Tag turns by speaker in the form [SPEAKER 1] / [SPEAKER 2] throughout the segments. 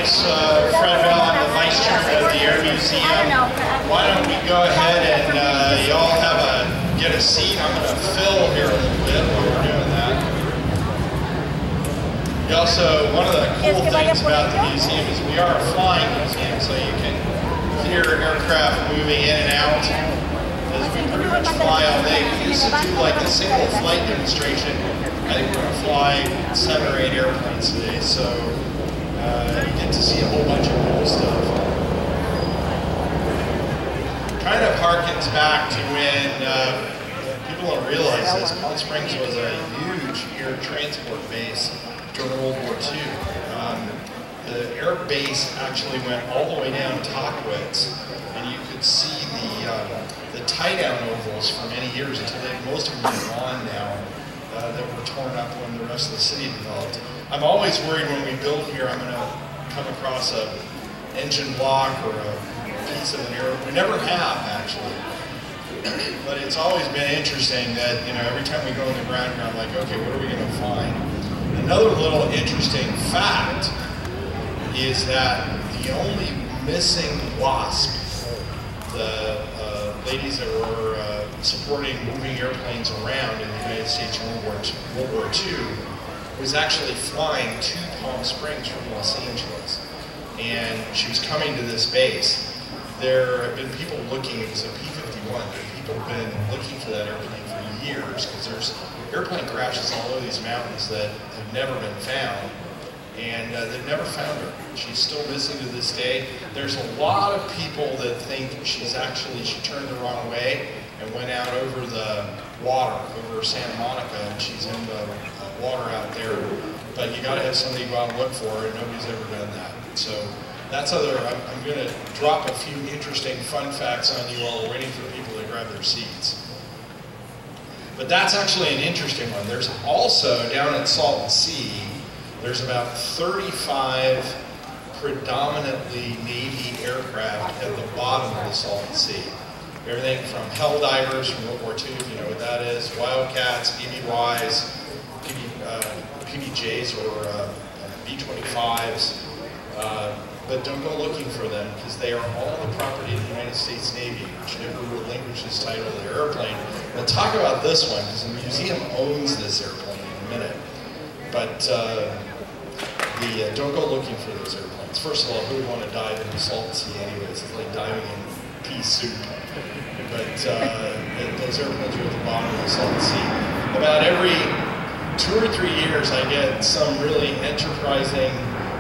[SPEAKER 1] name's Fred Bell. I'm the Vice Chairman of the Air Museum. Why don't we go ahead and y'all get a seat. I'm going to fill here a little bit while we're doing that. We also, one of the cool things about the museum is we are a flying museum, so you can hear aircraft moving in and out as we pretty much fly all day. We used to do like a single flight demonstration. I think we're going to fly 7 or 8 airplanes today, so you get to see a whole bunch of cool stuff. Kind of harkens back to when people don't realize this. Palm Springs was a huge air transport base during World War II. The air base actually went all the way down Tockwitz, and you could see the tie-down ovals for many years until most of them are gone now. That were torn up when the rest of the city developed. I'm always worried when we build here I'm going to come across an engine block or a piece of an air. We never have, actually. But it's always been interesting that, you know, every time we go in the ground here, I'm like, okay, what are we going to find? Another little interesting fact is that the only missing WASP, the ladies that were supporting moving airplanes around in the United States in World War II, was actually flying to Palm Springs from Los Angeles. And she was coming to this base. There have been people looking, it was a P-51, people have been looking for that airplane for years, because there's airplane crashes all over these mountains that have never been found. And they've never found her. She's still missing to this day. There's a lot of people that think she turned the wrong way and went out over the water, over Santa Monica, and she's in the water out there. But you got to have somebody go out and look for her, and nobody's ever done that. So that's I'm going to drop a few interesting fun facts on you while we're waiting for people to grab their seats. But that's actually an interesting one. There's also, down at Salton Sea, there's about 35 predominantly Navy aircraft at the bottom of the Salton Sea. Everything from Helldivers from World War II, if you know what that is, Wildcats, BBYs, PBJs or B-25s. But don't go looking for them, because they are all the property of the United States Navy, which never relinquishes title of their airplane. We'll talk about this one, because the museum owns this airplane in a minute. But don't go looking for those airplanes. First of all, who would want to dive in the Salton Sea anyways? It's like diving in pea soup. But those airplanes are at the bottom of the Salton Sea. About every 2 or 3 years, I get some really enterprising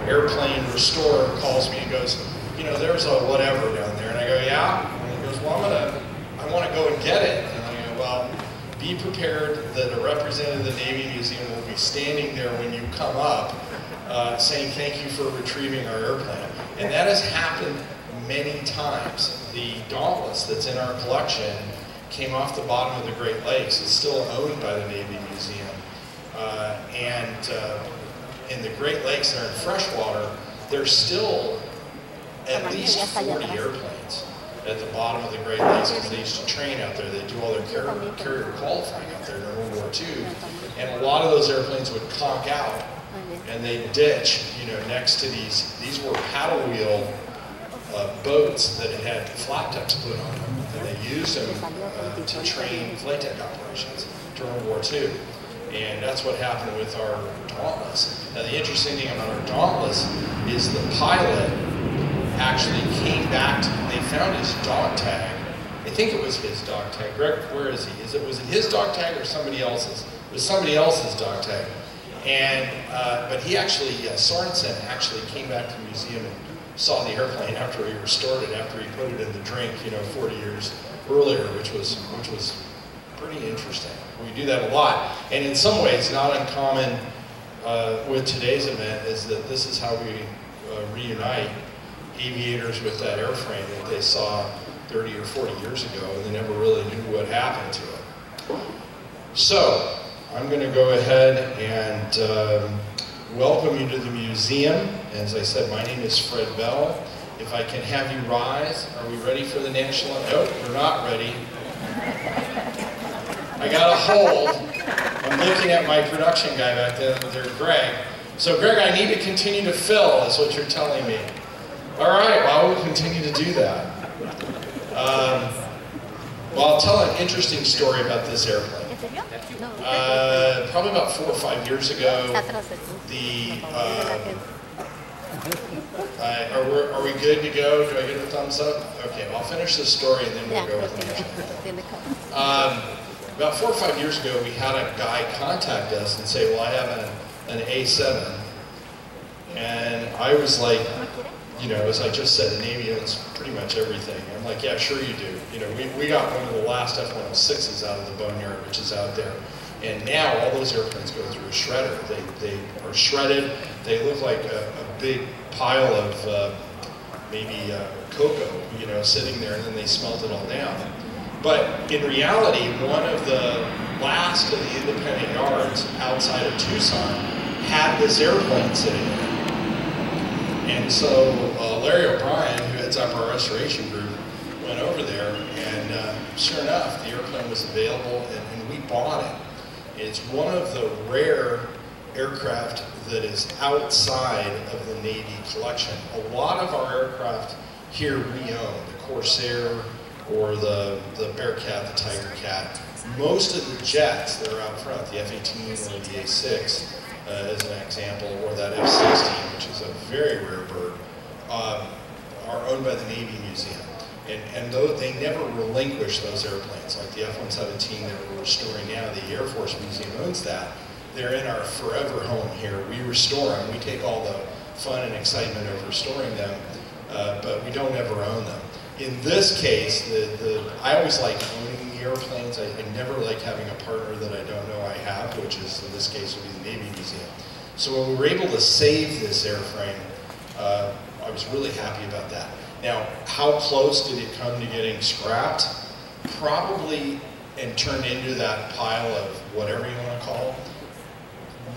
[SPEAKER 1] airplane restorer calls me and goes, you know, there's a whatever down there. And I go, yeah? And he goes, well, I want to go and get it. And I go, well, be prepared that a representative of the Navy Museum will be standing there when you come up saying thank you for retrieving our airplane. And that has happened many times. The Dauntless that's in our collection came off the bottom of the Great Lakes. It's still owned by the Navy Museum. In the Great Lakes, they're in freshwater, there's still at least 40 airplanes at the bottom of the Great Lakes, because they used to train out there. They do all their carrier qualifying out there during World War II. And a lot of those airplanes would conk out, and they'd ditch, you know, next to these were paddle wheel boats that had flat decks put on them, and they used them to train flight deck operations during World War II. And that's what happened with our Dauntless. Now the interesting thing about our Dauntless is the pilot actually came back they found his dog tag. I think it was his dog tag. Greg, where is he? Was it his dog tag or somebody else's? It was somebody else's dog tag. And, but he actually, Sorensen actually came back to the museum and saw the airplane after he restored it, after he put it in the drink, you know, 40 years earlier, which was pretty interesting. We do that a lot, and in some ways not uncommon with today's event is that this is how we reunite aviators with that airframe that they saw 30 or 40 years ago, and they never really knew what happened to it. So I'm going to go ahead and welcome you to the museum. As I said, my name is Fred Bell. If I can have you rise, are we ready for the National Anthem? Nope, we're not ready. I got a hold. I'm looking at my production guy back there, Greg. So Greg, I need to continue to fill, is what you're telling me. All right, well, we'll continue to do that. Well, I'll tell an interesting story about this airplane. Probably about 4 or 5 years ago, are we good to go? Do I get a thumbs up? Okay, well, I'll finish this story and then we'll go with the next one. About 4 or 5 years ago, we had a guy contact us and say, well, I have an A-7. And I was like, you know, as I just said, the Navy owns pretty much everything. I'm like, yeah, sure you do. You know, we got one of the last F-106s out of the boneyard, which is out there. And now all those airplanes go through a shredder. They are shredded. They look like a big pile of maybe cocoa, you know, sitting there, and then they smelt it all down. But in reality, one of the last of the independent yards outside of Tucson had this airplane sitting there. And so Larry O'Brien, who heads up our restoration group, went over there, and sure enough, the airplane was available, and we bought it. It's one of the rare aircraft that is outside of the Navy collection. A lot of our aircraft here we own, the Corsair or the Bearcat, the Tiger Cat. Most of the jets that are out front, the F-18 or the A-6, as an example, or that F-16, which is a very rare bird, are owned by the Navy Museum. And though they never relinquish those airplanes, like the F-117 that we're restoring now, the Air Force Museum owns that. They're in our forever home here. We restore them. We take all the fun and excitement of restoring them, but we don't ever own them. In this case, I always like owning the airplanes. I never like having a partner that I don't know I have, which is, in this case, would be the Navy Museum. So when we were able to save this airframe, I was really happy about that. Now, how close did it come to getting scrapped? Probably, and turned into that pile of whatever you want to call it,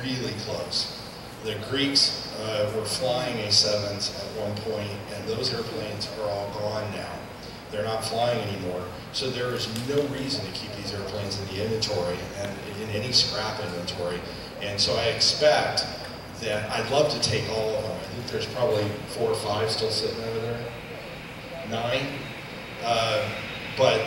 [SPEAKER 1] really close. The Greeks were flying A-7s at one point, and those airplanes are all gone now. They're not flying anymore, so there is no reason to keep these airplanes in the inventory and in any scrap inventory. And so I expect that I'd love to take all of them. I think there's probably 4 or 5 still sitting over there. 9, but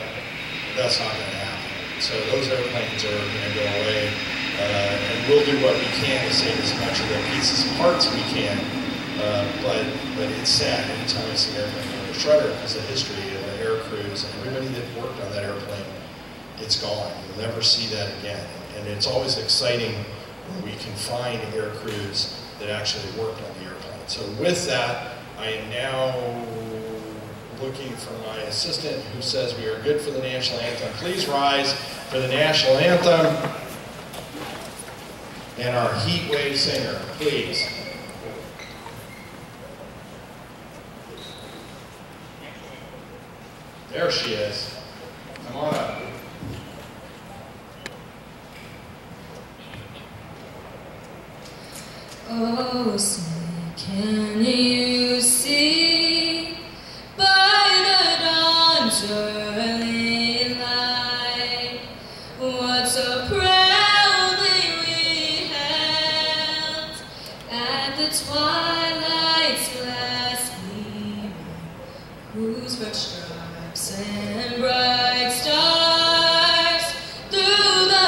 [SPEAKER 1] that's not going to happen. So those airplanes are going to go away, and we'll do what we can to save as much of the pieces and parts we can. But it's sad anytime I see an airplane on the shredder, because the history of the air crews and everybody that worked on that airplane, it's gone. You'll never see that again. And it's always exciting when we can find air crews that actually worked on the airplane. So with that, I am now looking for my assistant who says we are good for the National Anthem. Please rise for the National Anthem. And our heat wave singer, please. There she is. Come on up.
[SPEAKER 2] Oh, say, can you see by the dawn's early light what so proudly we held at the twilight's last gleaming, whose red stripes and bright stars through the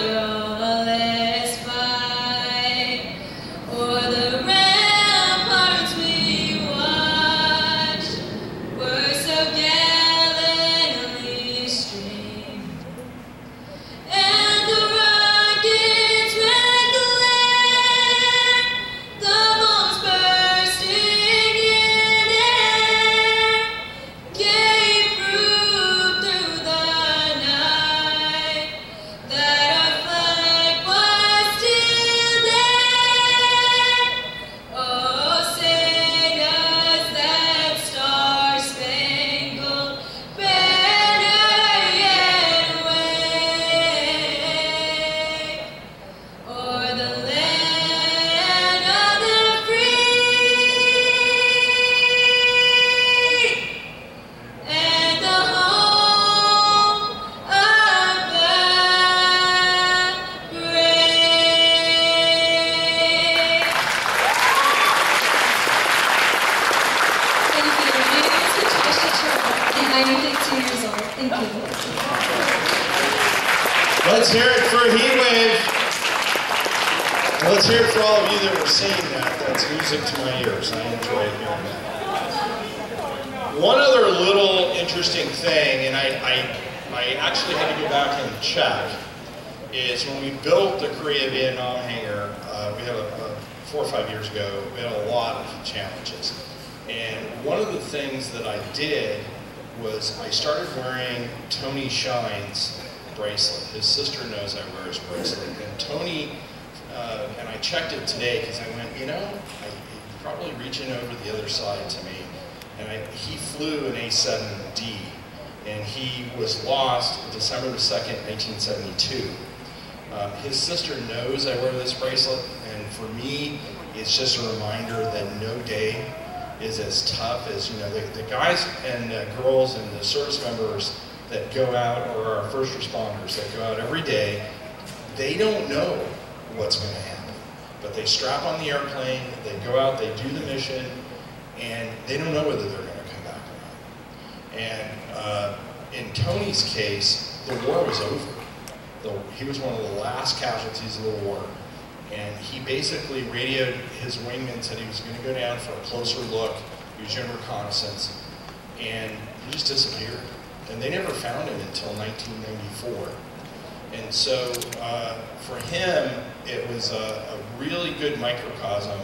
[SPEAKER 2] perilous fight o'er the ramparts 92 years old. Thank you.
[SPEAKER 1] Let's hear it for Heatwave. Let's hear it for all of you that were seeing that. That's music to my ears. I enjoy hearing that. One other little interesting thing, and I actually had to go back and check, is when we built the Korea Vietnam hangar, we had 4 or 5 years ago, we had a lot of challenges. And one of the things that I did was I started wearing Tony Shine's bracelet. His sister knows I wear his bracelet. And Tony, and I checked it today because I went, you know, he's probably reaching over the other side to me. And he flew an A-7D, and he was lost December the 2nd, 1972. His sister knows I wear this bracelet, and for me, it's just a reminder that no day is as tough as, you know, the guys and girls and the service members that go out, or our first responders that go out every day, they don't know what's going to happen. But they strap on the airplane, they go out, they do the mission, and they don't know whether they're going to come back or not. And in Tony's case, the war was over. He was one of the last casualties of the war. And he basically radioed his wingman, said he was going to go down for a closer look. He was doing reconnaissance. And he just disappeared. And they never found him until 1994. And so for him, it was a really good microcosm.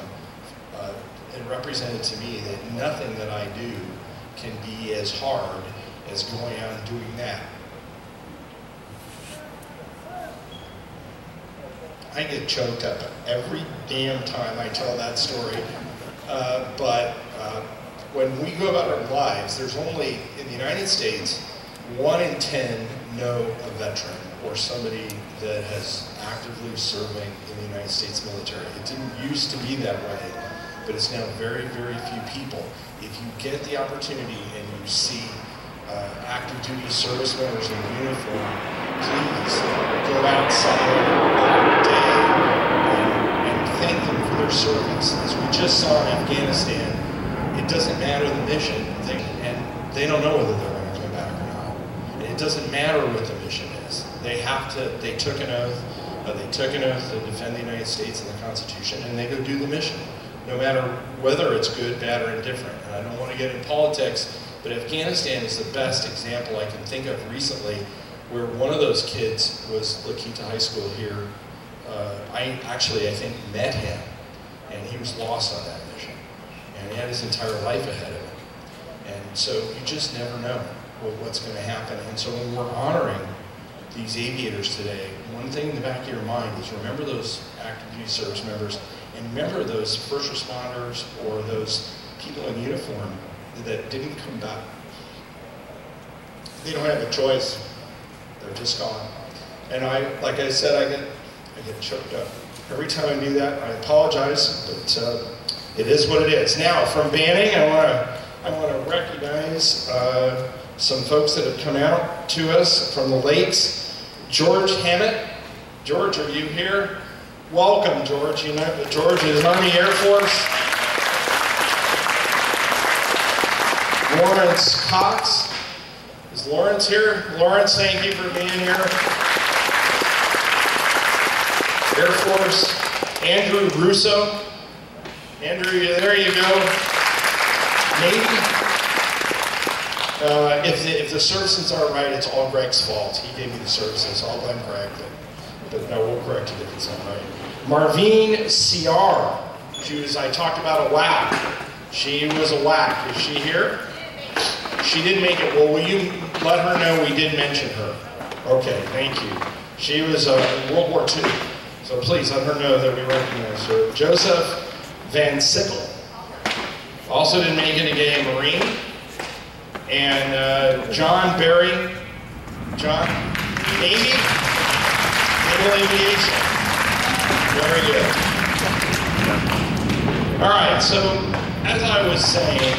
[SPEAKER 1] It represented to me that nothing that I do can be as hard as going out and doing that. I get choked up every damn time I tell that story. But when we go about our lives, there's only, in the United States, 1 in 10 know a veteran or somebody that has actively serving in the United States military. It didn't used to be that way, but it's now very, very few people. If you get the opportunity and you see active duty service members in uniform, please go outside all day and thank them for their service. As we just saw in Afghanistan, it doesn't matter the mission, and they don't know whether they're going to come back or not. And it doesn't matter what the mission is. They took an oath to defend the United States and the Constitution, and they go do the mission, no matter whether it's good, bad, or indifferent. And I don't want to get into politics, but Afghanistan is the best example I can think of recently, where one of those kids was Lakita High School here. I think, met him, and he was lost on that mission. And he had his entire life ahead of him. And so you just never know what's going to happen. And so when we're honoring these aviators today, one thing in the back of your mind is remember those active duty service members, and remember those first responders or those people in uniform that didn't come back. They don't have a choice. They're just gone. And like I said, I get choked up. Every time I do that, I apologize, but it is what it is. Now, from Banning, I want to recognize some folks that have come out to us from the lakes. George Hammett. George, are you here? Welcome, George. You know, George is Army Air Force. Lawrence Cox. Is Lawrence here? Lawrence, thank you for being here. Air Force. Andrew Russo. Andrew, there you go. Navy. If the services aren't right, it's all Greg's fault. He gave me the services. I'll blame Greg, but no, we'll correct it if it's not right. Marvine CR. I talked about a WAC. She was a WAC. Is she here? She didn't make it. Well, will you let her know we did mention her? Okay, thank you. She was in World War II. So please let her know that we recognize her. Joseph Van Sickle. Also didn't make it to get a Marine. And John Berry. John, Navy? Naval Aviation. Very good. All right, so as I was saying,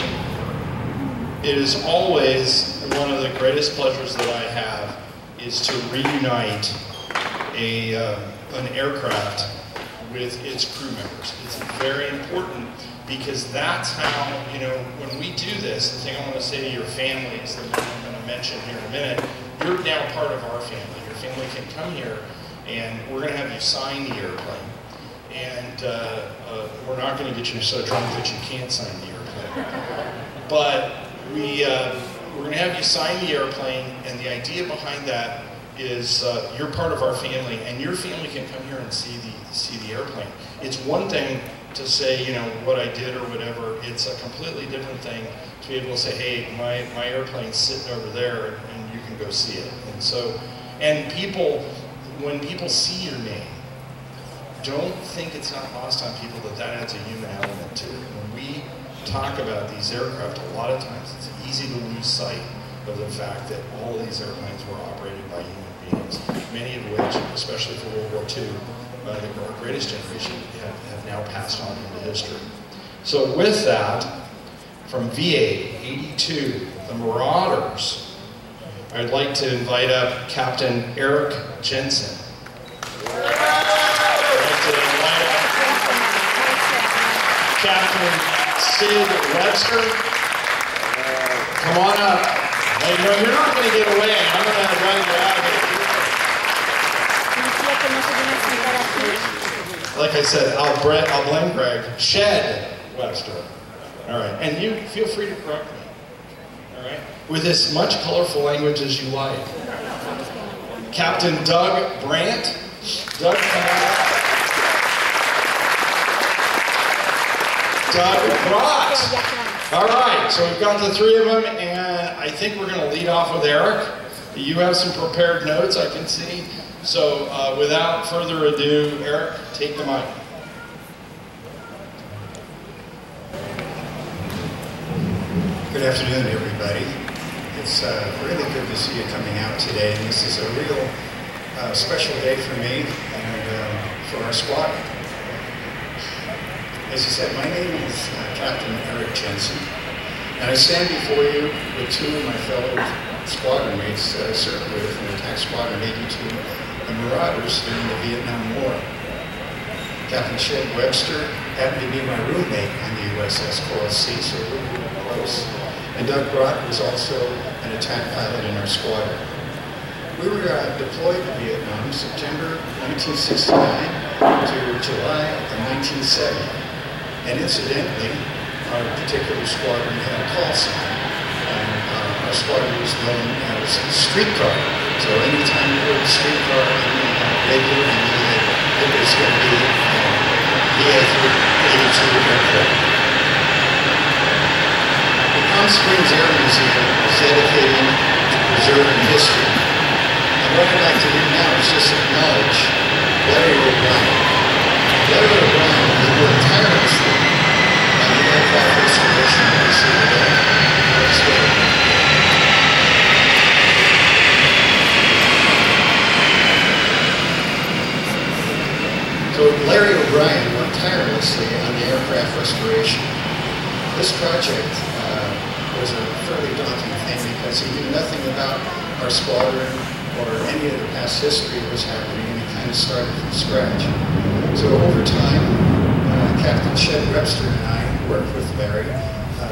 [SPEAKER 1] it is always one of the greatest pleasures that I have is to reunite an aircraft with its crew members. It's very important because that's how, you know, when we do this, the thing I want to say to your families that I'm going to mention here in a minute, you're now part of our family. Your family can come here and we're going to have you sign the airplane. And we're not going to get you so drunk that you can't sign the airplane. But we're going to have you sign the airplane, and the idea behind that is you're part of our family, and your family can come here and see the airplane. It's one thing to say, you know, what I did or whatever. It's a completely different thing to be able to say, hey, my airplane's sitting over there, and you can go see it. And so, and people, when people see your name, don't think it's not lost on people that that adds a human element to it. When we talk about these aircraft, a lot of times it's easy to lose sight of the fact that all of these airplanes were operated by human beings, many of which, especially for World War II, our greatest generation, have now passed on into history. So with that, from V-8-82, the Marauders, I'd like to invite up Captain Eric Jensen. Captain Sid Webster, come on up. Hey, no, you're not going to get away. I'm going to run you out of here. Like I said, I'll blame Greg. Shed Webster. All right, and you feel free to correct me. All right, with as much colorful language as you like. Captain Doug Brandt. Doug, come on up. Doug Brott. All right, so we've got the three of them, and I think we're going to lead off with Eric. You have some prepared notes, I can see. So without further ado, Eric, take the mic.
[SPEAKER 3] Good afternoon, everybody. It's really good to see you coming out today, and this is a real special day for me and for our squadron. As you said, my name is Captain Eric Jensen, and I stand before you with two of my fellow squadron mates served with in Attack Squadron 82, the Marauders during the Vietnam War. Captain Shed Webster happened to be my roommate on the USS Coral Sea, so we were close. And Doug Brott was also an attack pilot in our squadron. We were deployed to Vietnam September 1969 to July of 1970. And incidentally, our particular squadron had a call sign, and our squadron was known as Streetcar. So anytime you heard Streetcar on the radio, you knew that it was going to be the A-7A aircraft. The Palm Springs Air Museum is dedicated to preserving history. And what I'd like to do now is just acknowledge Larry O'Brien. Larry O'Brien has worked tirelessly on the aircraft restoration that we see today. So Larry O'Brien worked tirelessly on the aircraft restoration. This project was a fairly daunting thing because he knew nothing about our squadron or any of the past history that was happening, and he kind of started from scratch. So over time, Captain Shed Webster and I worked with Larry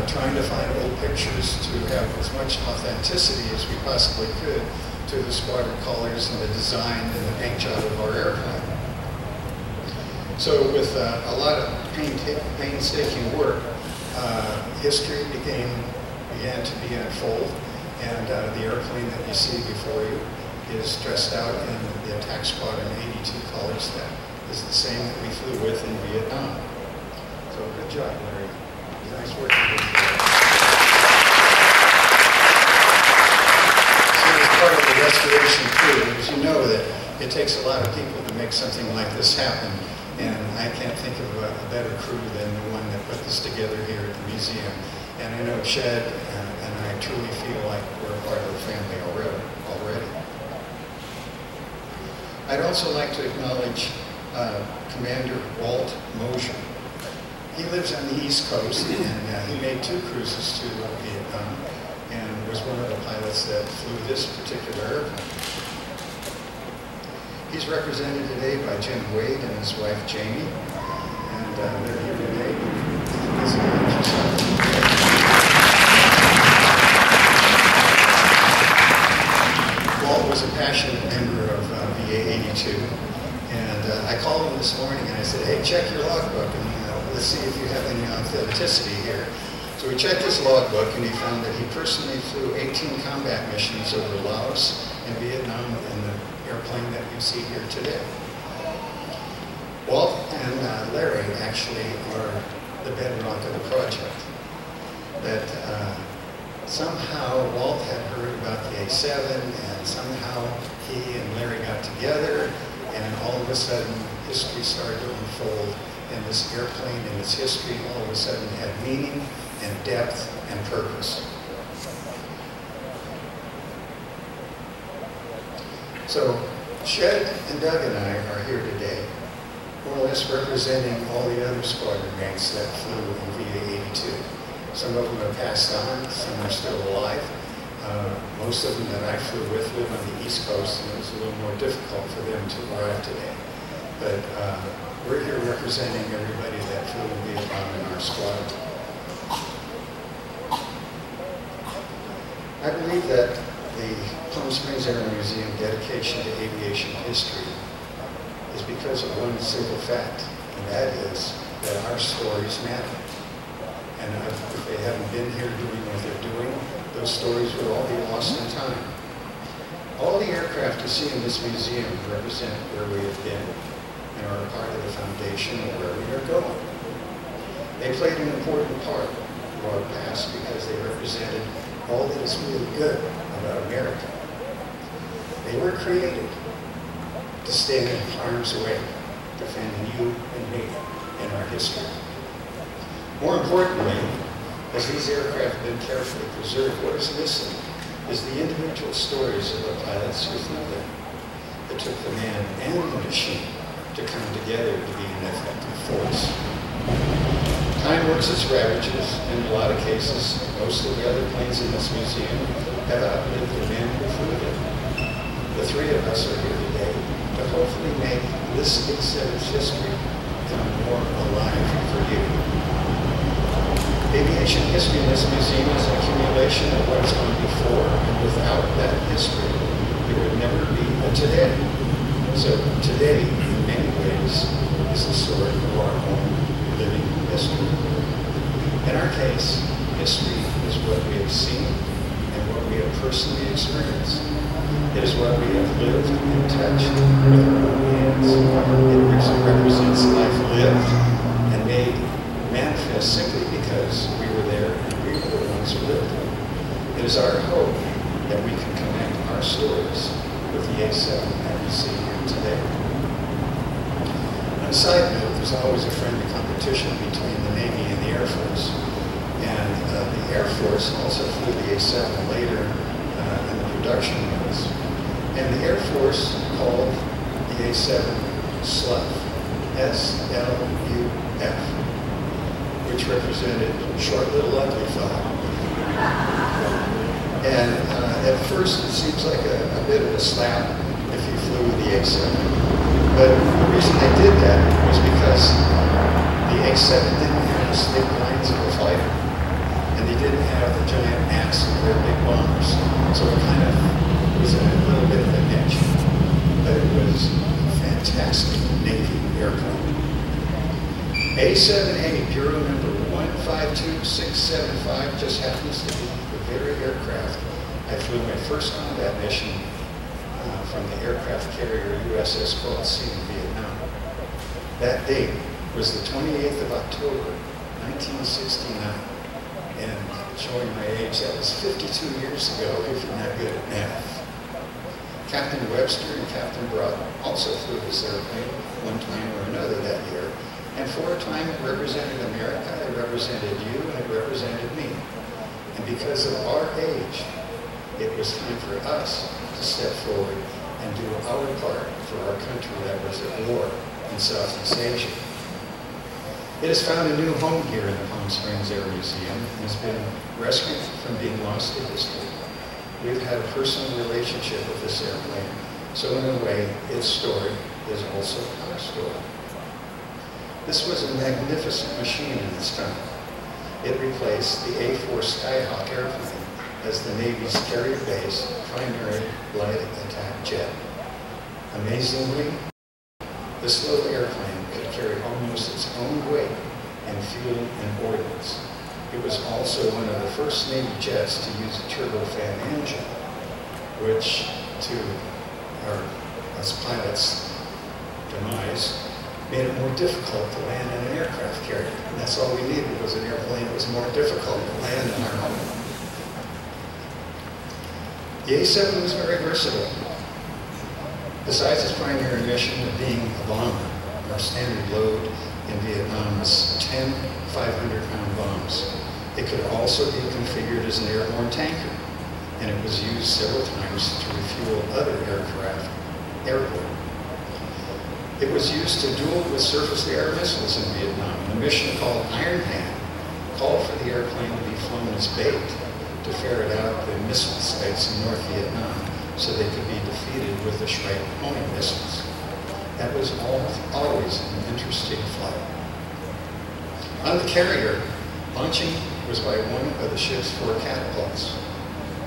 [SPEAKER 3] trying to find old pictures to have as much authenticity as we possibly could to the squadron colors and the design and the paint job of our aircraft. So with a lot of painstaking work, history began to be unfolded, and the airplane that you see before you is dressed out in the Attack Squadron 82 colors that is the same that we flew with in Vietnam. So good job, Larry. Nice work. So as part of the restoration crew, as you know, that it takes a lot of people to make something like this happen, and I can't think of a better crew than the one that put this together here at the museum. And I know Shed and I truly feel like we're a part of the family already. I'd also like to acknowledge Commander Walt Moser. He lives on the East Coast, and he made 2 cruises to Vietnam, and was one of the pilots that flew this particular airplane. He's represented today by Jim Wade and his wife Jamie, and they're here today. Walt was a passionate member of VA-82, and I called him this morning and I said, hey, check your logbook and let's see if you have any authenticity here. So we checked his logbook and he found that he personally flew 18 combat missions over Laos and Vietnam in the airplane that you see here today. Walt and Larry actually are the bedrock of the project. That somehow Walt had heard about the A-7 and somehow he and Larry got together and all of a sudden history started to unfold and this airplane and its history all of a sudden had meaning and depth and purpose. So Shed and Doug and I are here today, more or less representing all the other squadron mates that flew in VA-82. Some of them have passed on, some are still alive. Most of them that I flew with live on the East Coast, and it was a little more difficult for them to arrive today. But we're here representing everybody that flew in Vietnam in our squad. I believe that the Palm Springs Air Museum dedication to aviation history is because of one simple fact, and that is that our stories matter. And if they haven't been here doing what they're doing, those stories would all be lost in time. All the aircraft you see in this museum represent where we have been and are a part of the foundation of where we are going. They played an important part of our past because they represented all that is really good about America. They were created to stand in harm's way, defending you and me in our history. More importantly, as these aircraft have been carefully preserved, what is missing is the individual stories of the pilots who flew them, that took the man and the machine to come together to be an effective force. Time works its ravages, and in a lot of cases, most of the other planes in this museum have outlived the men who flew them. The three of us are here today to hopefully make this A-7's history come more alive for you. Aviation history in this museum is an accumulation of what's gone before, and without that history, there would never be a today. So today, in many ways, is the story of our own living history. In our case, history is what we have seen and what we have personally experienced. It is what we have lived and touched with our own hands. It represents life lived and made manifest simply because we were there and we were the ones who lived it. It is our hope that we can connect our stories with the A-7 that we see here today. On a side note, there's always a friendly competition between the Navy and the Air Force. And the Air Force also flew the A-7 later in the production runs. And the Air Force called the A-7 SLUF, S-L-U-F, which represented short little ugly fellow. And at first it seems like a bit of a slap if you flew the A-7. But the reason they did that was because the A-7 didn't have the stick lines of a fighter. And they didn't have the giant mass of their big bombers. So it kind of was a little bit of a niche. But it was a fantastic Navy airplane. A-7A, Bureau number 152675, just happens to be the very aircraft I flew my first combat mission from the aircraft carrier USS Walt in Vietnam. That date was the 28th of October, 1969. And showing my age, that was 52 years ago, if you're not good at math. Captain Webster and Captain Broad also flew this airplane one time or another that year. And for a time it represented America, it represented you, and it represented me. And because of our age, it was time for us to step forward and do our part for our country that was at war in Southeast Asia. It has found a new home here in the Palm Springs Air Museum and has been rescued from being lost to history. We've had a personal relationship with this airplane, so in a way, its story is also our story. This was a magnificent machine in its time. It replaced the A-4 Skyhawk airplane as the Navy's carrier-based primary light attack jet. Amazingly, this little airplane could carry almost its own weight in fuel and ordnance. It was also one of the first Navy jets to use a turbofan engine, which, to us pilots' demise, made it more difficult to land in an aircraft carrier. And that's all we needed was an airplane that was more difficult to land in our home. The A-7 was very versatile. Besides its primary mission of being a bomber, our standard load in Vietnam was 10 500-pound bombs. It could also be configured as an airborne tanker, and it was used several times to refuel other aircraft airborne. It was used to duel with surface-to-air missiles in Vietnam. The mission called Iron Hand called for the airplane to be flown as bait to ferret out the missile sites in North Vietnam so they could be defeated with the Shrike-Pony missiles. That was always an interesting flight. On the carrier, launching was by one of the ship's 4 catapults.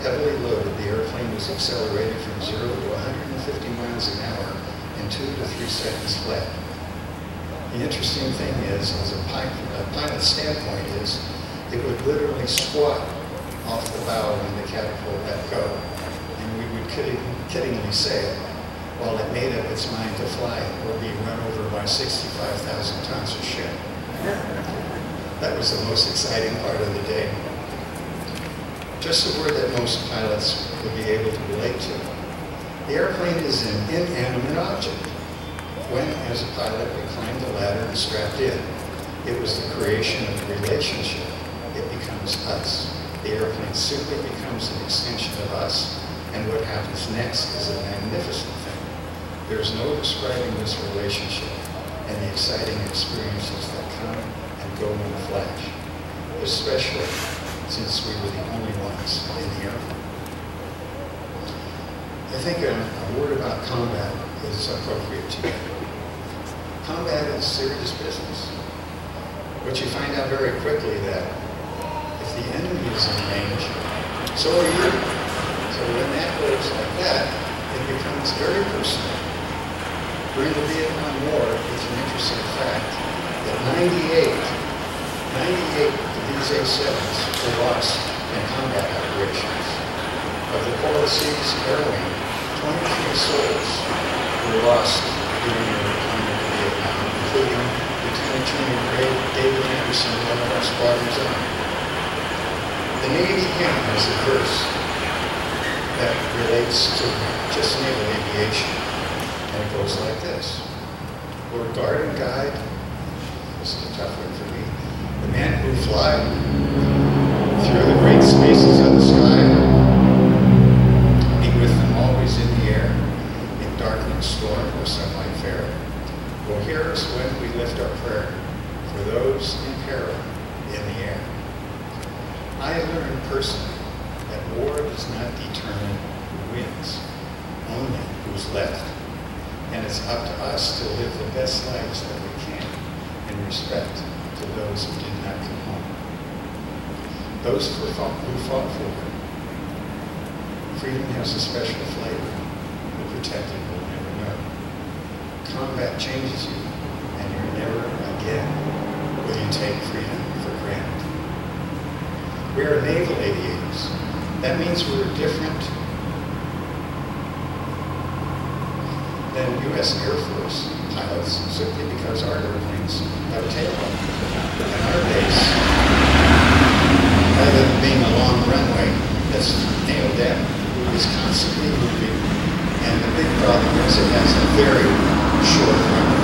[SPEAKER 3] Heavily loaded, the airplane was accelerated from 0 to 150 miles an hour in 2 to 3 seconds flat. The interesting thing is, as a pilot's standpoint, is it would literally squat off the bow when the catapult let go, and we would kiddingly say it while it made up its mind to fly or be run over by 65,000 tons of ship. That was the most exciting part of the day. Just a word that most pilots would be able to relate to. The airplane is an inanimate object. When, as a pilot, we climbed the ladder and strapped in, it was the creation of a relationship. It becomes us. The airplane simply becomes an extension of us, and what happens next is a magnificent thing. There's no describing this relationship and the exciting experiences that come and go in a flash, especially since we were the only ones in the airplane. I think a word about combat is appropriate today. Combat is serious business, but you find out very quickly that if the enemy is in range, so are you. So when that goes like that, it becomes very personal. During the Vietnam War, it's an interesting fact that 98 of these A-7s were lost in combat operations. Of the Coral Seas Air Wing, 23 souls were lost during their deployment to Vietnam, including Lieutenant General David Anderson, one of our squadron's own. The Navy again has a verse that relates to just naval aviation, and it goes like this. Lord, guard and guide, this is a tough one for me, the men who fly through the great spaces of the sky, be with them always in the air, in darkening storm or sunlight fair, will hear us when we lift our prayer for those in peril in the air. I learned personally that war does not determine who wins, only who's left. And it's up to us to live the best lives that we can in respect to those who did not come home. Those who fought for it. Freedom has a special flavor. The protected will never know. Combat changes you, and you're never again will you take freedom for granted. We are naval aviators. That means we're different than U.S. Air Force pilots simply because our airplanes have a tailwheel. And our base, rather than being a long runway that's nailed down, is constantly moving. And the big problem is it has a very short runway.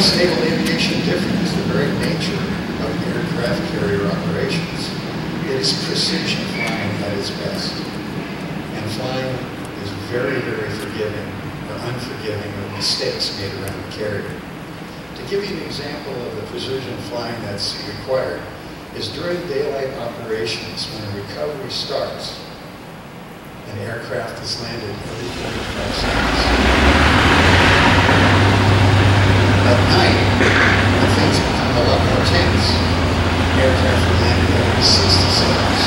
[SPEAKER 3] Naval aviation different is the very nature of aircraft carrier operations. It is precision flying at its best. And flying is very, very forgiving or unforgiving of mistakes made around the carrier. To give you an example of the precision flying that's required, is during daylight operations, when a recovery starts, an aircraft is landed every 45 seconds. At night, when things become a lot more tense, aircraft are landed every 60 seconds.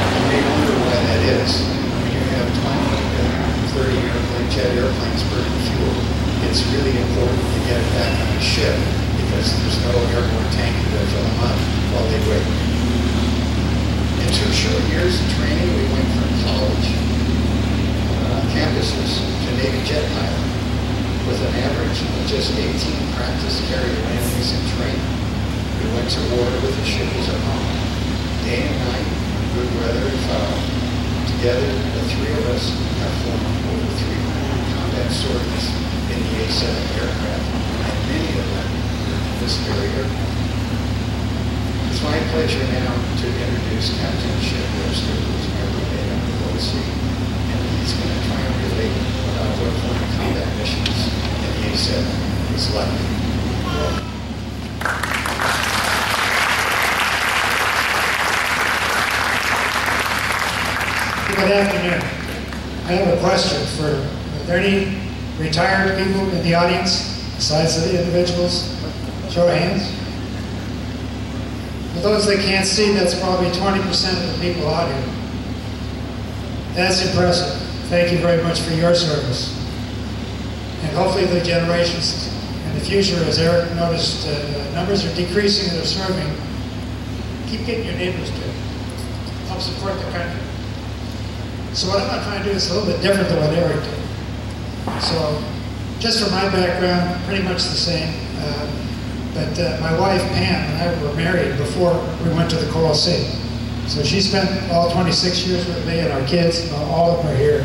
[SPEAKER 3] You may wonder why that is. When you have 20 to 30 jet airplanes burning fuel, it's really important to get it back on the ship because there's no airborne tank to fill them up while they wait. In 2 short years of training, we went from college campuses to Navy jet pilot with an average of just 18 practice carrier landings and training. We went to war with the ship as a home, day and night, good weather and foul. Together, the 3 of us have flown over 300 combat sorties in the A-7 aircraft, and many of them were this very aircraft. It's my pleasure now to introduce Captain Ship Webster, who's never been on the Walt sea, and he's going to try and relate what foreign combat missions in the A-7 is like.
[SPEAKER 4] Good afternoon. I have a question for, are there any retired people in the audience besides the individuals? Show of hands. For those that can't see, that's probably 20% of the people out here. That's impressive. Thank you very much for your service. And hopefully the generations in the future, as Eric noticed, numbers are decreasing that are serving. Keep getting your neighbors to help support the country. So what I'm going to try to do is a little bit different than what Eric did. So just from my background, pretty much the same. But my wife, Pam, and I were married before we went to the Coral Sea. So she spent all 26 years with me and our kids, all of them are here,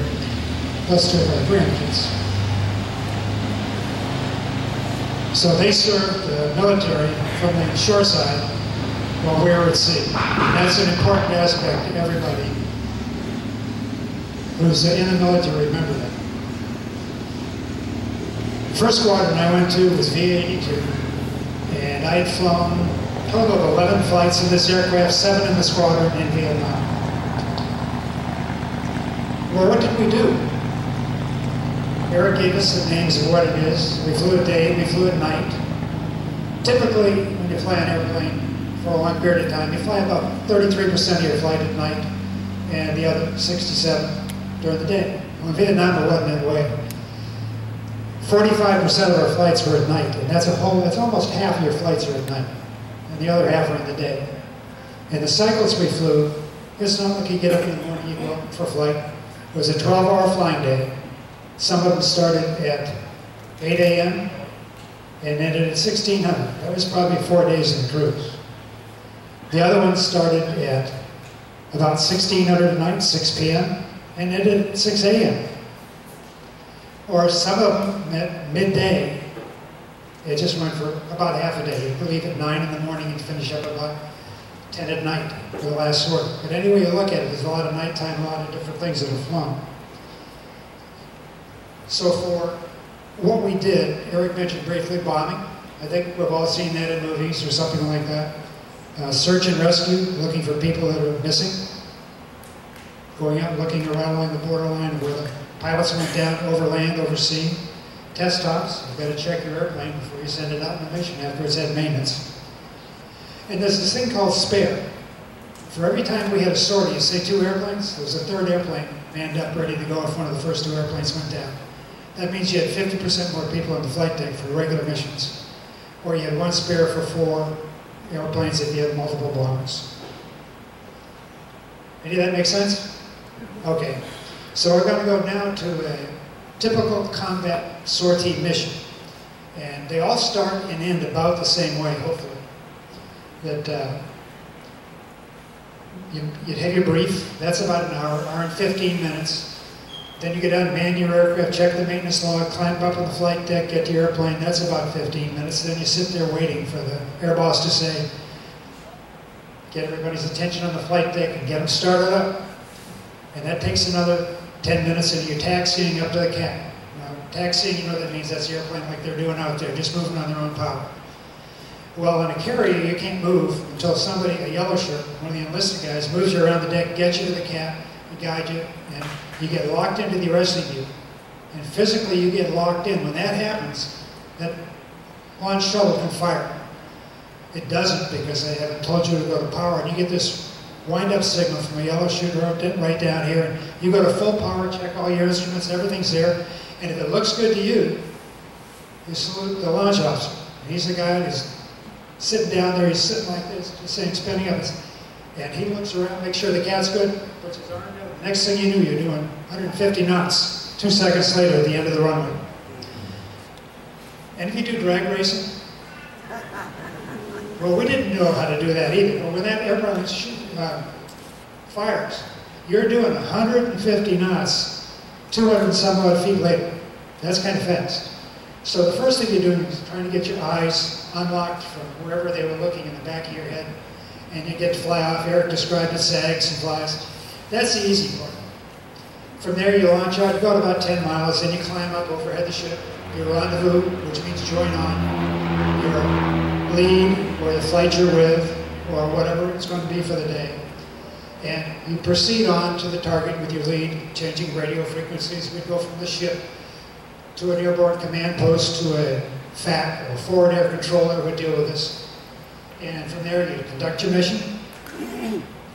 [SPEAKER 4] plus 2 of our grandkids. So they served the military from the shore side while we were at sea. And that's an important aspect to everybody who's in the military, remember that. The first squadron I went to was V-82, and I had flown a total of 11 flights in this aircraft, 7 in the squadron in Vietnam. Well, what did we do? Eric gave us the names of what it is. We flew at day, we flew at night. Typically, when you fly an airplane for a long period of time, you fly about 33% of your flight at night, and the other 67% during the day. Well, in Vietnam, it wasn't that way. 45% of our flights were at night, and that's almost half of your flights are at night, and the other half are in the day. And the cycles we flew, it's not like you get up in the morning, you go up for flight. It was a 12-hour flying day. Some of them started at 8 a.m. and ended at 1600. That was probably 4 days in the cruise. The other ones started at about 1600 at night, 6 p.m., and ended at 6 a.m. Or some of them at midday. It just went for about half a day. You'd leave at 9 in the morning and finish up about 10 at night for the last sort. But any way you look at it, there's a lot of nighttime, a lot of different things that have flown. So for what we did, Eric mentioned briefly bombing. I think we've all seen that in movies or something like that. Search and rescue, looking for people that are missing. Going out and looking around along the borderline where the pilots went down, over land, over sea. Test tops, you've got to check your airplane before you send it out on a mission after it's had maintenance. And there's this thing called spare. For every time we had a sortie, you say 2 airplanes, there was a 3rd airplane manned up ready to go if one of the first 2 airplanes went down. That means you had 50% more people on the flight deck for regular missions. Or you had 1 spare for 4 airplanes if you had multiple bombers. Any of that make sense? Okay. So we're going to go now to a typical combat sortie mission. And they all start and end about the same way, hopefully. That you'd have your brief. That's about an hour and 15 minutes. Then you get out and man your aircraft, check the maintenance log, climb up on the flight deck, get to your airplane. That's about 15 minutes. Then you sit there waiting for the air boss to say, get everybody's attention on the flight deck and get them started up. And that takes another 10 minutes, and you're taxiing up to the cap. Now, taxiing, you know what that means? That's the airplane like they're doing out there, just moving on their own power. Well, in a carrier, you can't move until somebody, a yellow shirt, one of the enlisted guys, moves you around the deck, gets you to the cap, and guide you, and you get locked into the arresting view. And physically, you get locked in. When that happens, that launch shuttle can fire. It doesn't because they haven't told you to go to power, and you get this wind-up signal from a yellow shooter right down here, and you go to full power, check all your instruments, everything's there, and if it looks good to you, you salute the launch officer. And he's the guy who's sitting down there, he's sitting like this, just saying, spinning up, and he looks around, makes sure the cat's good, puts his arm down. Next thing you knew, you're doing 150 knots, 2 seconds later at the end of the runway. And if you do drag racing, well, we didn't know how to do that either. But when that airplane fires, you're doing 150 knots, 200 and some odd feet later. That's kind of fast. So the first thing you're doing is trying to get your eyes unlocked from wherever they were looking in the back of your head, and you get to fly off. Eric described it, sags and flies. That's the easy part. From there you launch out, you go to about 10 miles, then you climb up overhead the ship, your rendezvous, which means join on, your lead, or the flight you're with, or whatever it's going to be for the day. And you proceed on to the target with your lead, changing radio frequencies. We go from the ship to an airborne command post to a FAC, or forward air controller, who would deal with this. And from there you conduct your mission,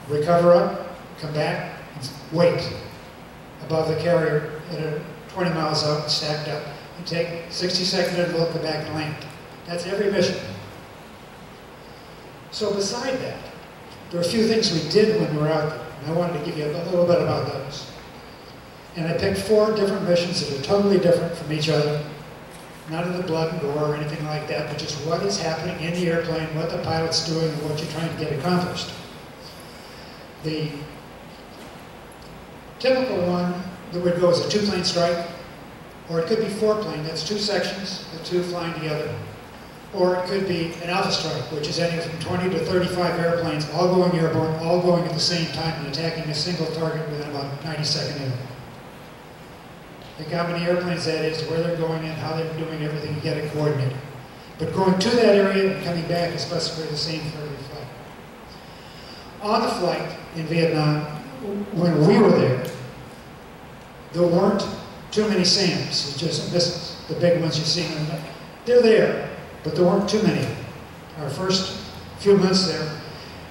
[SPEAKER 4] recover up, come back, and wait above the carrier at 20 miles out and stacked up. You take 60-second interval, come back and land. That's every mission. So beside that, there are a few things we did when we were out there, and I wanted to give you a little bit about those. And I picked 4 different missions that are totally different from each other. None of the blood and gore or anything like that, but just what is happening in the airplane, what the pilot's doing, and what you're trying to get accomplished. The typical one that would go as a 2-plane strike, or it could be 4-plane, that's 2 sections, the 2 flying together. Or it could be an alpha strike, which is anywhere from 20 to 35 airplanes, all going airborne, all going at the same time and attacking a single target within about 90-second interval. Think how many airplanes that is, where they're going in, how they're doing everything, you get it coordinated. But going to that area and coming back is basically the same for every flight. On the flight in Vietnam, when we were there weren't too many SAMs, just missiles, the big ones you see. They're there, but there weren't too many. Our first few months there,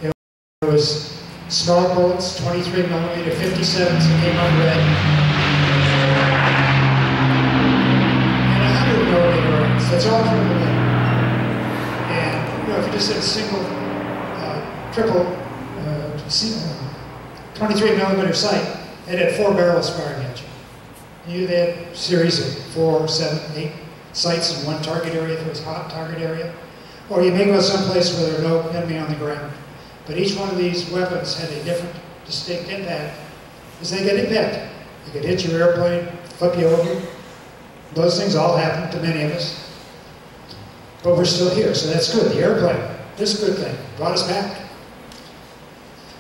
[SPEAKER 4] it was small bullets, 23 millimeter, 57s that came up red, and 100 millimeter rounds. That's all from the gun. And if you just had a single, triple, 23 millimeter sight, it had 4 barrels firing at you. You had a series of 4, 7, 8 sights in one target area if it was a hot target area. Or you may go someplace where there are no enemy on the ground. But each one of these weapons had a different, distinct impact as they get impacted. They could hit your airplane, flip you over. Those things all happen to many of us. But we're still here, so that's good. The airplane, this good thing, brought us back.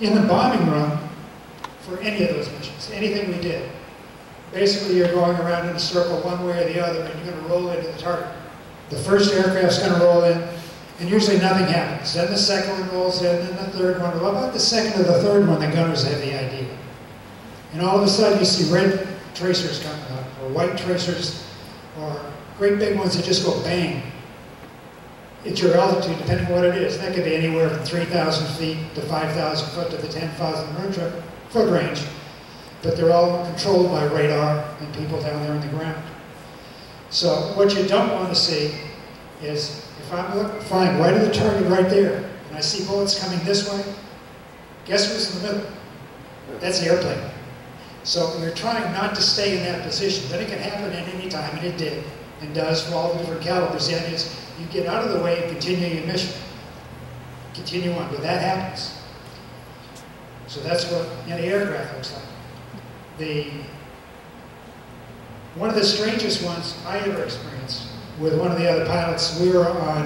[SPEAKER 4] In the bombing room, for any of those missions, anything we did, basically you're going around in a circle one way or the other, and you're going to roll into the target. The first aircraft's going to roll in, and usually nothing happens. Then the second one rolls in, then the third one. Well, about the second or the third one, the gunners have the idea. And all of a sudden you see red tracers coming up, or white tracers, or great big ones that just go bang at your altitude, depending on what it is. That could be anywhere from 3,000 feet to 5,000 foot to the 10,000 foot range. But they're all controlled by radar and people down there on the ground. So what you don't want to see is, if I'm flying right at the target right there, and I see bullets coming this way, guess who's in the middle? That's the airplane. So you're trying not to stay in that position, but it can happen at any time, and it did, and does for all the different calibers. The idea is you get out of the way and continue your mission. Continue on, but that happens. So that's what any aircraft looks like. One of the strangest ones I ever experienced with one of the other pilots, we were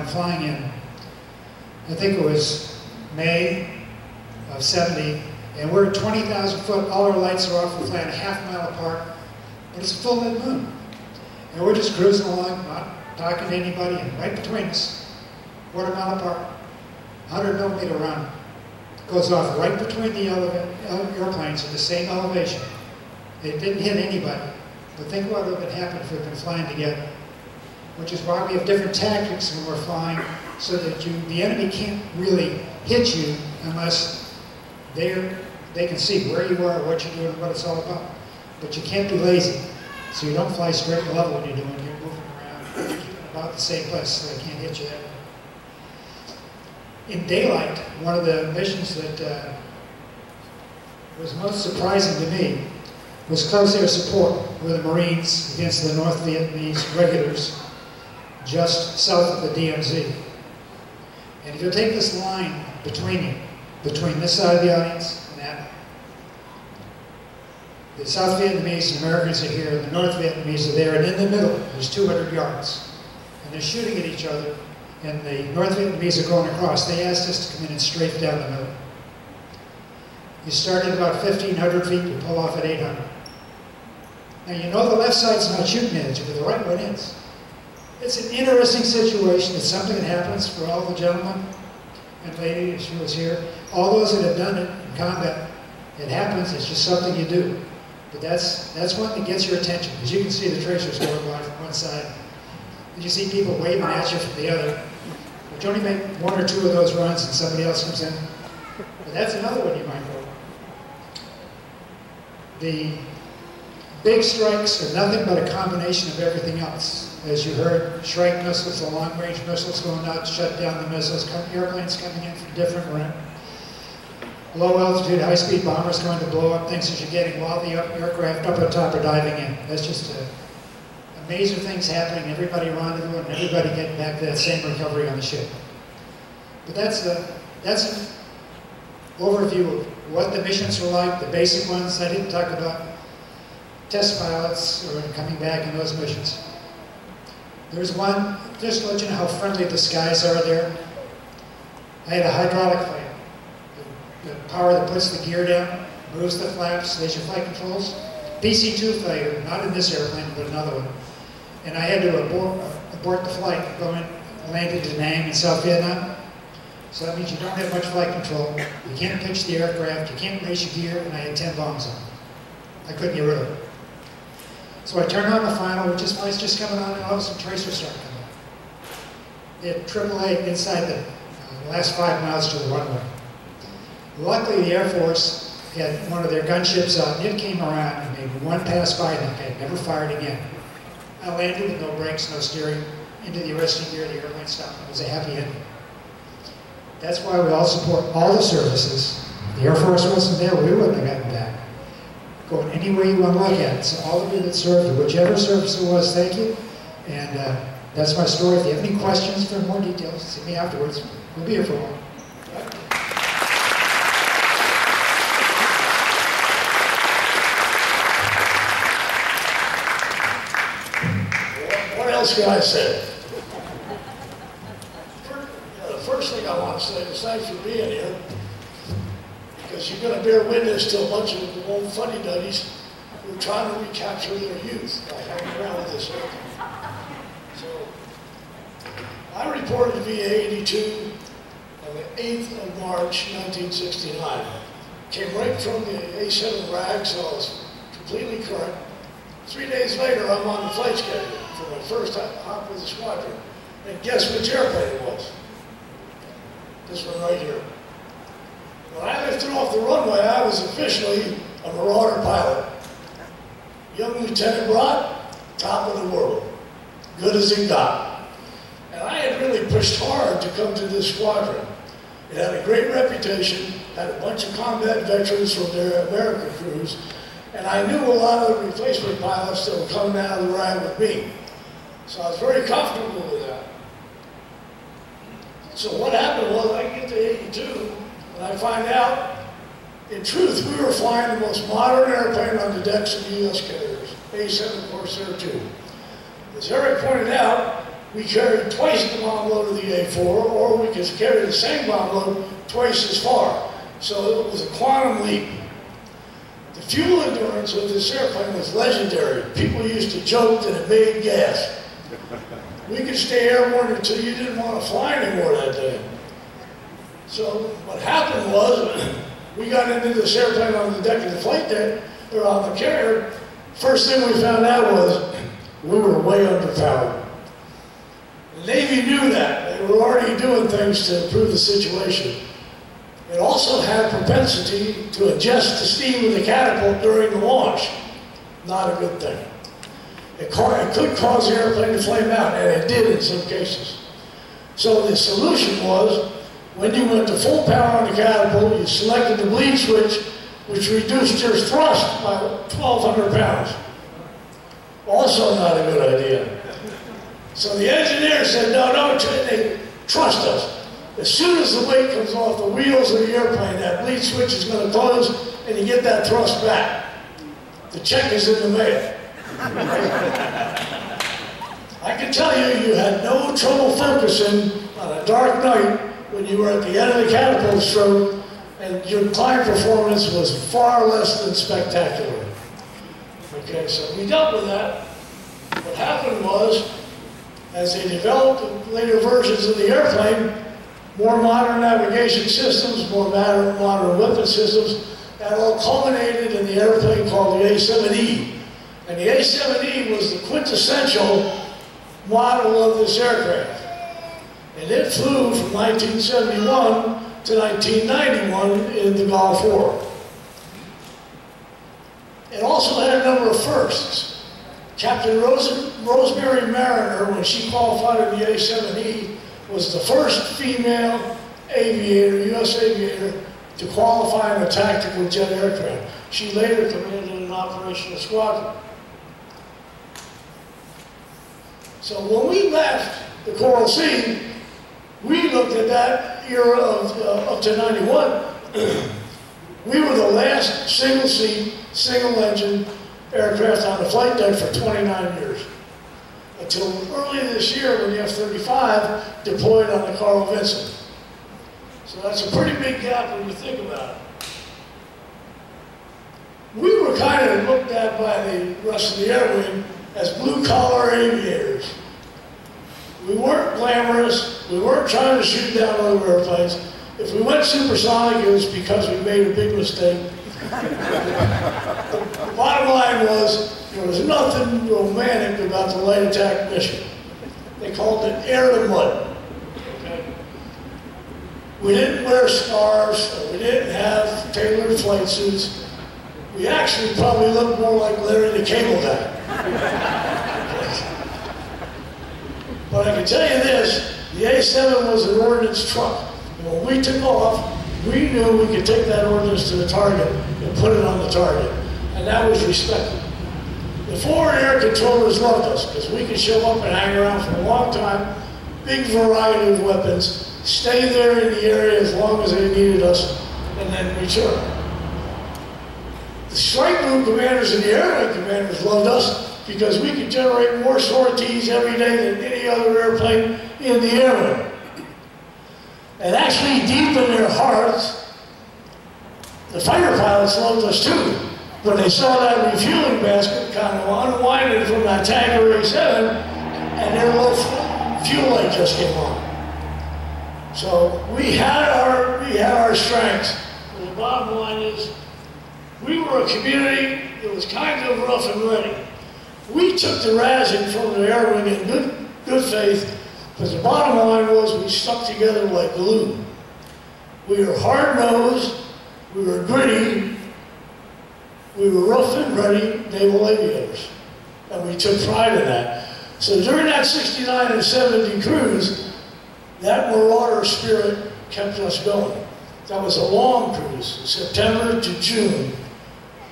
[SPEAKER 4] flying in, I think it was May of 70, and we're at 20,000 foot, all our lights are off, we're flying a half-mile apart, but it's a full-lit moon. And we're just cruising along, not talking to anybody, and right between us, quarter mile apart, 100mm round. Goes off right between the airplanes at the same elevation. It didn't hit anybody. But think what would have happened if we'd been flying together. Which is why we have different tactics when we're flying, so that the enemy can't really hit you unless they can see where you are, what you're doing, and what it's all about. But you can't be lazy. So you don't fly straight and level when you're moving around. You're keeping about the same place so they can't hit you that way. In daylight, one of the missions that was most surprising to me was close air support with the Marines against the North Vietnamese regulars just south of the DMZ. And if you take this line between you, between this side of the audience and that, the South Vietnamese and Americans are here, and the North Vietnamese are there, and in the middle, there's 200 yards. And they're shooting at each other, and the North Vietnamese are going across. They asked us to come in and strafe down the middle. You start at about 1,500 feet, you pull off at 800. Now you know the left side's not shooting at you, but the right one is. It's an interesting situation. It's something that happens for all the gentlemen and lady, if she was here. All those that have done it in combat, it happens. It's just something you do. But that's one that gets your attention, because you can see the tracers going by from one side, and you see people waving at you from the other. But you only make one or two of those runs, and somebody else comes in. But that's another one you might go. The big strikes are nothing but a combination of everything else. As you heard, Shrike missiles, the long-range missiles going out, shut down the missiles, airplanes coming in from different routes. Low-altitude, high-speed bombers going to blow up things as you're getting, while the aircraft up on top are diving in. That's just amazing things happening, everybody rendezvousing, and everybody getting back to that same recovery on the ship. But that's an overview of what the missions were like, the basic ones. I didn't talk about test pilots or coming back in those missions. There's one, just to let you know how friendly the skies are there. I had a hydraulic plane. The power that puts the gear down, moves the flaps, there's your flight controls. PC-2 failure, not in this airplane, but another one. And I had to abort the flight, go in, landed in Da Nang in South Vietnam. So that means you don't have much flight control. You can't pitch the aircraft, you can't raise your gear, and I had 10 bombs on. I couldn't get rid of it. So I turned on the final, which is flight's just coming on, and all of a sudden tracers start coming on. They had AAA inside the last 5 miles to the runway. Luckily, the Air Force had one of their gunships out, and it came around and made one pass by that guy, never fired again. I landed with no brakes, no steering, into the arresting gear, the airplane stopped. It was a happy ending. That's why we all support all the services. If the Air Force wasn't there, we wouldn't have gotten back. Going any way you want to look at it. So all of you that served, whichever service it was, thank you. And that's my story. If you have any questions for more details, see me afterwards. We'll be here for a while.
[SPEAKER 5] What else can I say? The first thing I want to say is thanks for being here, because you're going to bear witness to a bunch of old fuddy-duddies who are trying to recapture their youth by hanging around with this airplane. So, I reported to VA 82 on the 8th of March, 1969. Came right from the A-7 rag, so I was completely current. 3 days later, I'm on the flight schedule for my first hop with the squadron. And guess which airplane it was? This one right here. When I lifted off the runway, I was officially a Marauder pilot. Young Lieutenant Rod, top of the world. Good as it got. And I had really pushed hard to come to this squadron. It had a great reputation, had a bunch of combat veterans from their American crews, and I knew a lot of the replacement pilots that were coming out of the ride with me. So I was very comfortable with that. So what happened was I get to 82, and I find out, in truth, we were flying the most modern airplane on the decks of the U.S. carriers, A-7A Corsair II. As Eric pointed out, we carried twice the bomb load of the A-4, or we could carry the same bomb load twice as far. So it was a quantum leap. The fuel endurance of this airplane was legendary. People used to joke that it made gas. we could stay airborne until you didn't want to fly anymore that day. So what happened was, we got into this airplane on the deck of the flight deck, or on the carrier. First thing we found out was we were way underpowered. The Navy knew that. They were already doing things to improve the situation. It also had propensity to adjust the steam of the catapult during the launch. Not a good thing. It could cause the airplane to flame out, and it did in some cases. So the solution was, when you went to full power on the catapult, you selected the bleed switch, which reduced your thrust by 1,200 pounds. Also not a good idea. So the engineer said, no, trust us. As soon as the weight comes off the wheels of the airplane, that bleed switch is going to close, and you get that thrust back. The check is in the mail. I can tell you, you had no trouble focusing on a dark night when you were at the end of the catapult stroke, and your climb performance was far less than spectacular. Okay, so we dealt with that. What happened was, as they developed later versions of the airplane, more modern navigation systems, more modern weapon systems, that all culminated in the airplane called the A-7E. And the A-7E was the quintessential model of this aircraft. And it flew from 1971 to 1991 in the Gulf War. It also had a number of firsts. Captain Rosemary Mariner, when she qualified in the A-7E, was the first female aviator, U.S. aviator, to qualify in a tactical jet aircraft. She later commanded an operational squadron. So when we left the Coral Sea, we looked at that era of up to 91. We were the last single-seat, single-engine aircraft on the flight deck for 29 years. Until early this year when the F-35 deployed on the Carl Vinson. So that's a pretty big gap when you think about it. We were kind of looked at by the rest of the air wing as blue-collar aviators. We weren't glamorous. We weren't trying to shoot down other airplanes. If we went supersonic, it was because we made a big mistake. The bottom line was, there was nothing romantic about the light attack mission. They called it air to mud. Okay? We didn't wear scarves, we didn't have tailored flight suits. We actually probably looked more like Larry the Cable Guy. But I can tell you this, the A-7 was an ordnance truck. And when we took off, we knew we could take that ordnance to the target and put it on the target. And that was respected. The forward air controllers loved us because we could show up and hang around for a long time, big variety of weapons, stay there in the area as long as they needed us, and then return. The strike group commanders and the air wing commanders loved us because we could generate more sorties every day than any other airplane in the air wing. And actually, deep in their hearts, the fighter pilots loved us too. When they saw that refueling basket kind of unwinding from that tanker A-7, and their low fuel light just came on. So we had our strengths. And the bottom line is, we were a community that was kind of rough and ready. We took the razzing from the air wing in good faith, because the bottom line was we stuck together like glue. We were hard-nosed, we were gritty, we were rough and ready naval aviators. And we took pride in that. So during that 69 and 70 cruise, that marauder spirit kept us going. That was a long cruise, September to June.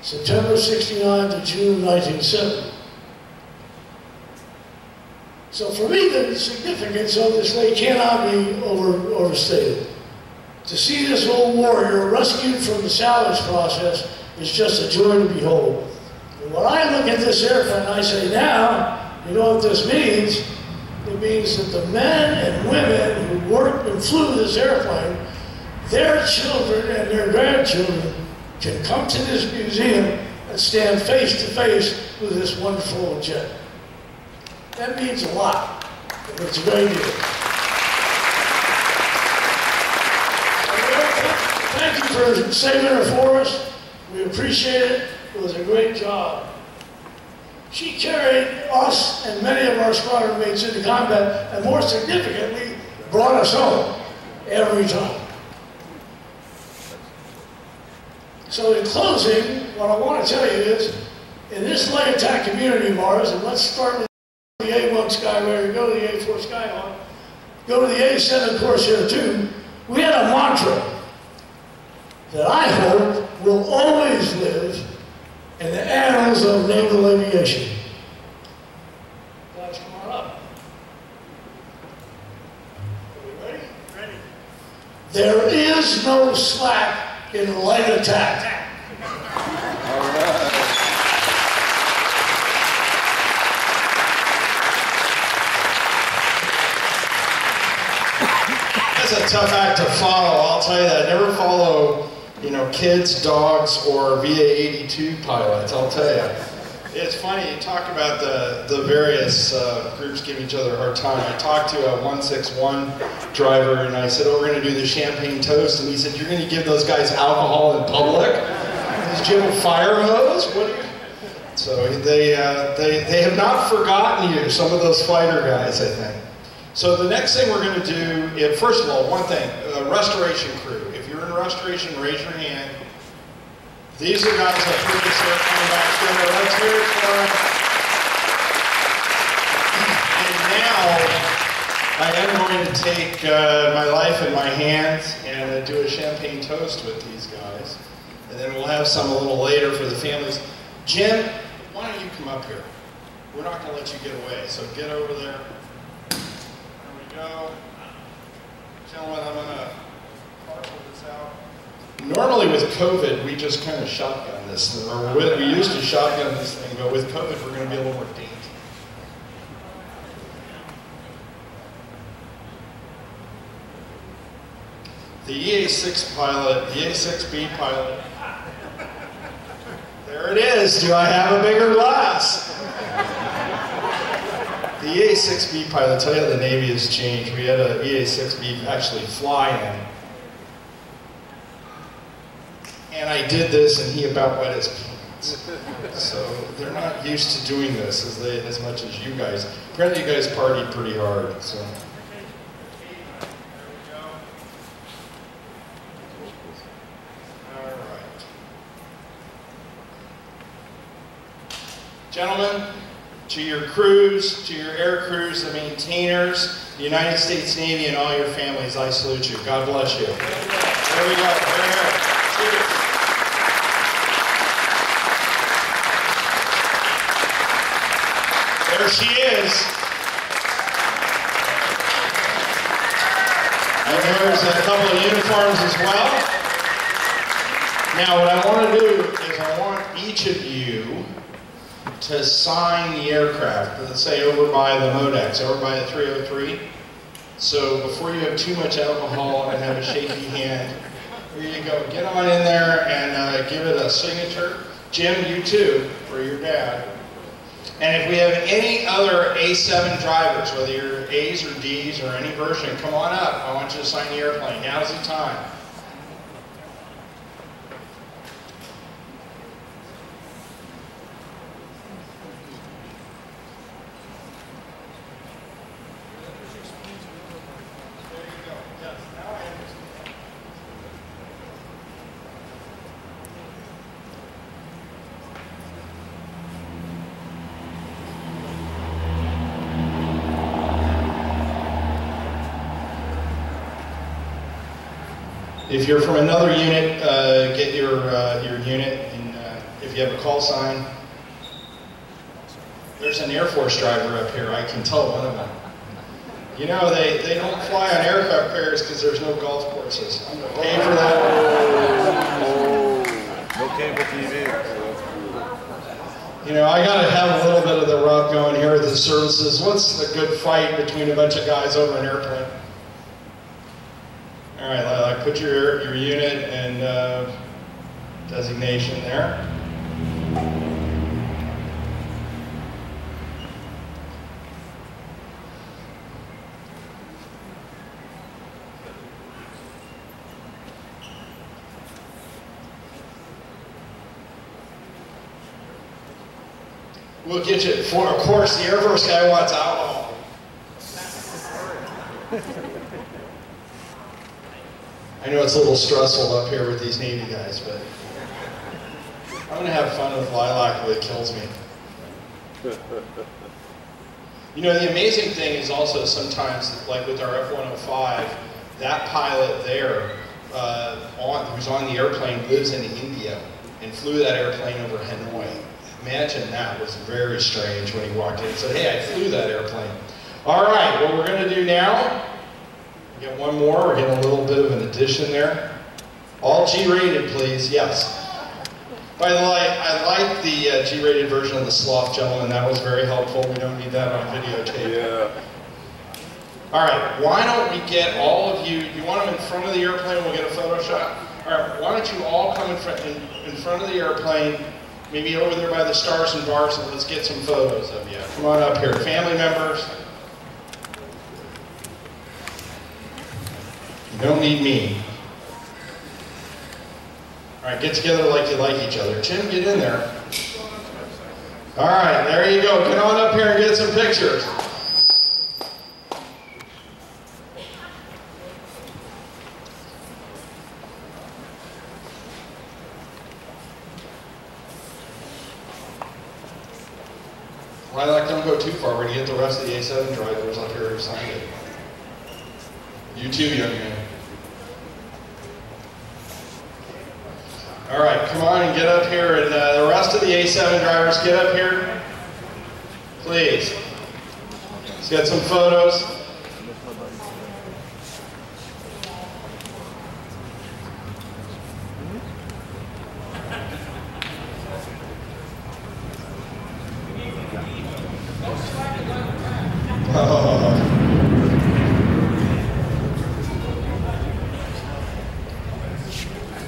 [SPEAKER 5] September 69 to June 1970. So for me, the significance of this lake cannot be overstated. To see this old warrior rescued from the salvage process is just a joy to behold. And when I look at this airplane, I say, now, you know what this means? It means that the men and women who worked and flew this airplane, their children and their grandchildren can come to this museum and stand face to face with this wonderful jet. That means a lot. It's a great deal. Thank you for saving her for us. We appreciate it. It was a great job. She carried us and many of our squadron mates into combat, and more significantly, brought us home every time. So in closing, what I want to tell you is, in this light attack community of ours, and let's start with the A-1 Skyway, go to the A-4 Skyhawk, go to the A-7 Corsair II, we had a mantra that I hope will always live in the annals of naval aviation. Guys, come on up. Are we ready? Ready. There is no slack in light attack.
[SPEAKER 1] All right. That's a tough act to follow, I'll tell you that. I never follow, you know, kids, dogs, or VA-82 pilots, I'll tell you. It's funny, you talk about the various groups giving each other a hard time. I talked to a 161 driver and I said, oh, we're going to do the champagne toast. And he said, you're going to give those guys alcohol in public? Did you have a fire hose? What are you? So they have not forgotten you, some of those fighter guys, I think. So the next thing we're going to do, first of all, one thing, restoration crew. If you're in restoration, raise your hand. These are guys that put this airplane back together. Let's hear it for them. And now, I am going to take my life in my hands and do a champagne toast with these guys. And then we'll have some a little later for the families. Jim, why don't you come up here? We're not going to let you get away, so get over there. Go. Gentlemen, I'm going to parcel this out. Normally with COVID, we just kind of shotgun this. Or we used to shotgun this thing, but with COVID, we're going to be a little more dainty. The EA-6 pilot, the A-6B pilot. There it is. Do I have a bigger glass? The EA-6B pilot, tell you how the Navy has changed. We had an EA-6B actually fly in. And I did this and he about wet his pants. So they're not used to doing this as much as you guys. Apparently you guys partied pretty hard. So. There we go. All right. Gentlemen, to your crews, to your air crews, the maintainers, the United States Navy, and all your families, I salute you. God bless you. There we go. There. Cheers. There she is. And there's a couple of uniforms as well. Now, what I want to do is I want each of you to sign the aircraft, let's say over by the Modex, over by the 303. So before you have too much alcohol and have a shaky hand, here you go. Get on in there and give it a signature. Jim, you too, for your dad. And if we have any other A-7 drivers, whether you're A's or D's or any version, come on up. I want you to sign the airplane. Now's the time. If you're from another unit, get your unit, and if you have a call sign. There's an Air Force driver up here, I can tell one of them. You know, they don't fly on aircraft carriers because there's no golf courses. I'm going to pay for that.
[SPEAKER 6] No cable TV.
[SPEAKER 1] You know, I got to have a little bit of the rub going here at the services. What's the good fight between a bunch of guys over an airplane? All right, Lilac, put your unit and designation there. We'll get you, of course, the Air Force guy wants alcohol. I know it's a little stressful up here with these Navy guys, but I'm going to have fun with lilac till it kills me. You know, the amazing thing is also sometimes, like with our F-105, that pilot there, who's on the airplane, lives in India and flew that airplane over Hanoi. Imagine that was very strange when he walked in and said, hey, I flew that airplane. All right, what we're going to do now, we get one more. We're getting a little bit of an addition there. All G-rated, please. Yes. By the way, I like the G-rated version of the Sloth Gentleman. That was very helpful. We don't need that on videotape.
[SPEAKER 6] Yeah.
[SPEAKER 1] All right, why don't we get all of you, you want them in front of the airplane, we'll get a photo shot? All right, why don't you all come in front of the airplane, maybe over there by the stars and bars, and let's get some photos of you. Come on up here, family members. You don't need me. All right, get together like you like each other. Jim, get in there. All right, there you go. Get on up here and get some pictures. Lilac, don't go too far. We're going to get the rest of the A-7 drivers up here who signed it. You too, young man. All right, come on and get up here. And the rest of the A-7 drivers, get up here. Please. Let's get some photos.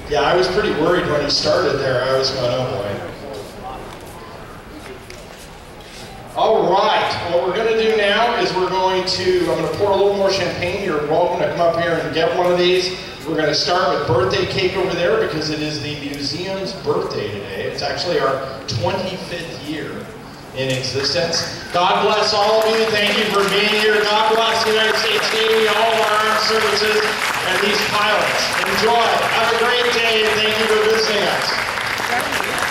[SPEAKER 1] Yeah, I was pretty worried when he started there. I was going, oh boy. All right, what we're going to do now is I'm going to pour a little more champagne. You're welcome to come up here and get one of these. We're going to start with birthday cake over there because it is the museum's birthday today. It's actually our 25th year in existence. God bless all of you. Thank you for being here. God bless the United States Navy, all of our armed services, and these pilots. Enjoy. Have a great day, and thank you for visiting us.